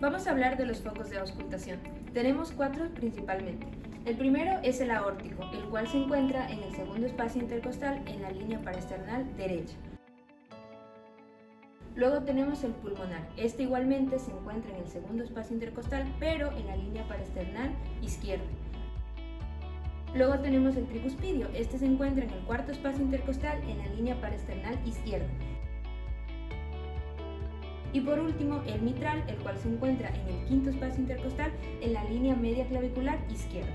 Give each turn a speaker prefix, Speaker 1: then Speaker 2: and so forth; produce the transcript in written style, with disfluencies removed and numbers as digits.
Speaker 1: Vamos a hablar de los focos de auscultación. Tenemos 4 principalmente. El primero es el aórtico, el cual se encuentra en el segundo espacio intercostal en la línea paraesternal derecha. Luego tenemos el pulmonar. Este igualmente se encuentra en el segundo espacio intercostal, pero en la línea paraesternal izquierda. Luego tenemos el tricuspidio. Este se encuentra en el cuarto espacio intercostal en la línea paraesternal izquierda. Y por último, el mitral, el cual se encuentra en el quinto espacio intercostal en la línea media clavicular izquierda.